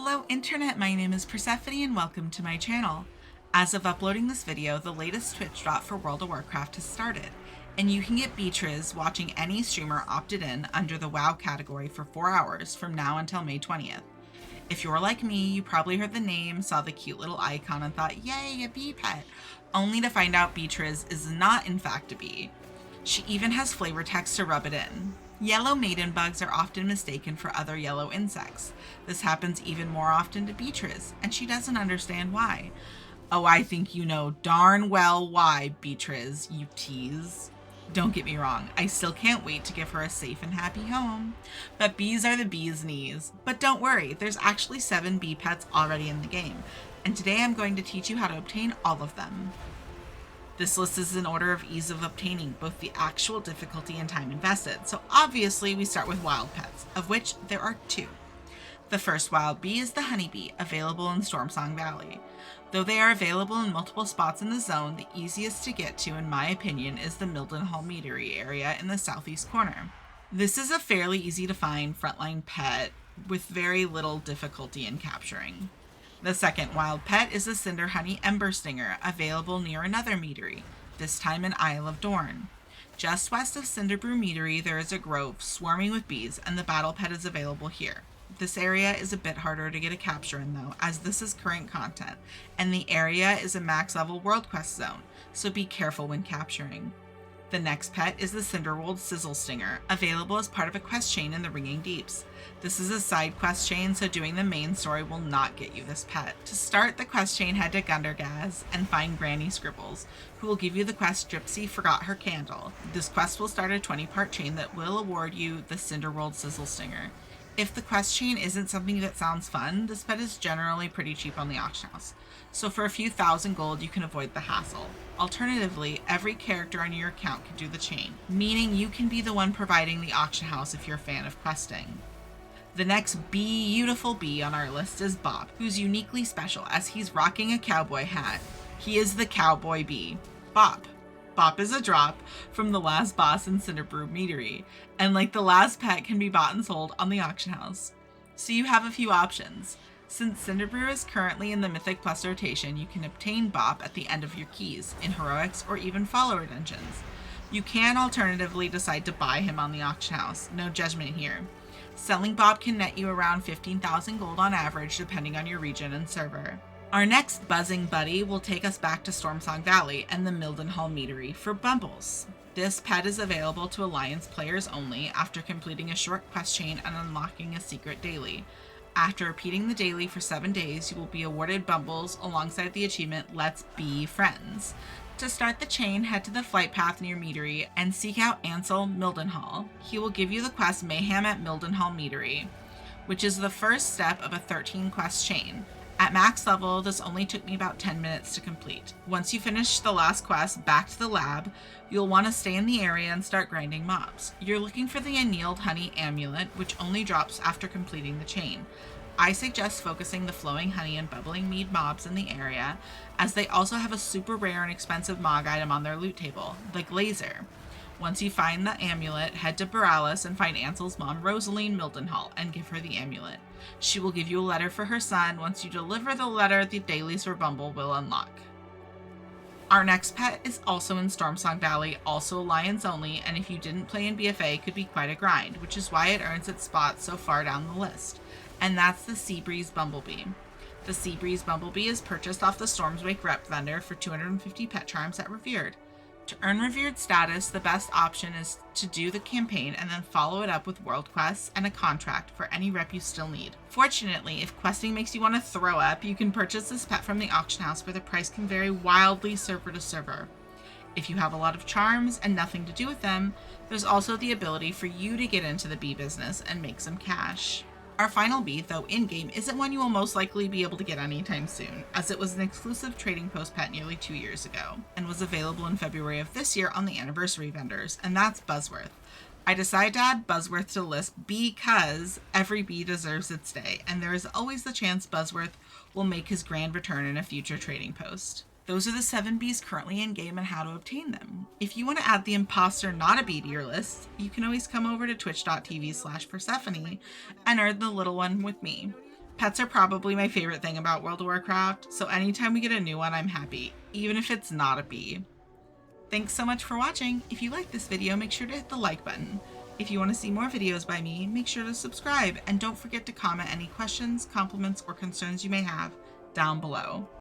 Hello Internet, my name is Persephone and welcome to my channel. As of uploading this video, the latest Twitch drop for World of Warcraft has started, and you can get Beatriz watching any streamer opted in under the WoW category for 4 hours from now until May 20th. If you're like me, you probably heard the name, saw the cute little icon and thought, yay, a bee pet, only to find out Beatriz is not in fact a bee. She even has flavor text to rub it in. Yellow maiden bugs are often mistaken for other yellow insects. This happens even more often to Beatriz, and she doesn't understand why. Oh, I think you know darn well why, Beatriz, you tease. Don't get me wrong, I still can't wait to give her a safe and happy home. But bees are the bee's knees. But don't worry, there's actually 7 bee pets already in the game, and today I'm going to teach you how to obtain all of them. This list is in order of ease of obtaining, both the actual difficulty and time invested, so obviously we start with wild pets, of which there are 2. The first wild bee is the honeybee, available in Stormsong Valley. Though they are available in multiple spots in the zone, the easiest to get to, in my opinion, is the Mildenhall Meadery area in the southeast corner. This is a fairly easy to find frontline pet with very little difficulty in capturing. The second wild pet is the Cinder Honey Ember Stinger, available near another meadery, this time in Isle of Dorn. Just west of Cinderbrew Meadery there is a grove swarming with bees, and the battle pet is available here. This area is a bit harder to get a capture in though, as this is current content, and the area is a max level world quest zone, so be careful when capturing. The next pet is the Cinderald Sizzle Stinger, available as part of a quest chain in the Ringing Deeps. This is a side quest chain, so doing the main story will not get you this pet. To start the quest chain, head to Gundergaz and find Granny Scribbles, who will give you the quest Gypsy Forgot Her Candle. This quest will start a 20-part chain that will award you the Cinderald Sizzle Stinger. If the quest chain isn't something that sounds fun, this pet is generally pretty cheap on the auction house, so for a few thousand gold you can avoid the hassle. Alternatively, every character on your account can do the chain, meaning you can be the one providing the auction house if you're a fan of questing. The next beautiful bee on our list is Bop, who's uniquely special as he's rocking a cowboy hat. He is the Cowboy Bee Bop. Bop is a drop from the last boss in Cinderbrew Meadery, and like the last pet can be bought and sold on the auction house. So you have a few options. Since Cinderbrew is currently in the Mythic Plus rotation, you can obtain Bop at the end of your keys, in Heroics or even follower dungeons. You can alternatively decide to buy him on the auction house, no judgment here. Selling Bop can net you around 15,000 gold on average depending on your region and server. Our next buzzing buddy will take us back to Stormsong Valley and the Mildenhall Meadery for Bumbles. This pet is available to Alliance players only after completing a short quest chain and unlocking a secret daily. After repeating the daily for 7 days, you will be awarded Bumbles alongside the achievement Let's Be Friends. To start the chain, head to the flight path near Meadery and seek out Ansel Mildenhall. He will give you the quest Mayhem at Mildenhall Meadery, which is the first step of a 13 quest chain. At max level, this only took me about 10 minutes to complete. Once you finish the last quest back to the lab, you'll want to stay in the area and start grinding mobs. You're looking for the Annealed Honey Amulet, which only drops after completing the chain. I suggest focusing the Flowing Honey and Bubbling Mead mobs in the area, as they also have a super rare and expensive mog item on their loot table, the Glazer. Once you find the amulet, head to Borealis and find Ansel's mom, Rosaline Mildenhall, and give her the amulet. She will give you a letter for her son. Once you deliver the letter, the dailies for Bumble will unlock. Our next pet is also in Stormsong Valley, also Alliance only, and if you didn't play in BFA, could be quite a grind, which is why it earns its spot so far down the list. And that's the Seabreeze Bumblebee. The Seabreeze Bumblebee is purchased off the Stormswake rep vendor for 250 pet charms at Revered. To earn Revered status, the best option is to do the campaign and then follow it up with world quests and a contract for any rep you still need. Fortunately, if questing makes you want to throw up, you can purchase this pet from the auction house where the price can vary wildly server to server. If you have a lot of charms and nothing to do with them, there's also the ability for you to get into the bee business and make some cash. Our final bee, though in-game, isn't one you will most likely be able to get anytime soon, as it was an exclusive trading post pet nearly 2 years ago, and was available in February of this year on the anniversary vendors, and that's Buzzworth. I decided to add Buzzworth to the list because every bee deserves its day, and there is always the chance Buzzworth will make his grand return in a future trading post. Those are the 7 bees currently in game and how to obtain them. If you want to add the imposter not a bee to your list, you can always come over to twitch.tv/Persephone and earn the little one with me. Pets are probably my favorite thing about World of Warcraft, so anytime we get a new one, I'm happy, even if it's not a bee. Thanks so much for watching. If you like this video, make sure to hit the like button. If you want to see more videos by me, make sure to subscribe, and don't forget to comment any questions, compliments, or concerns you may have down below.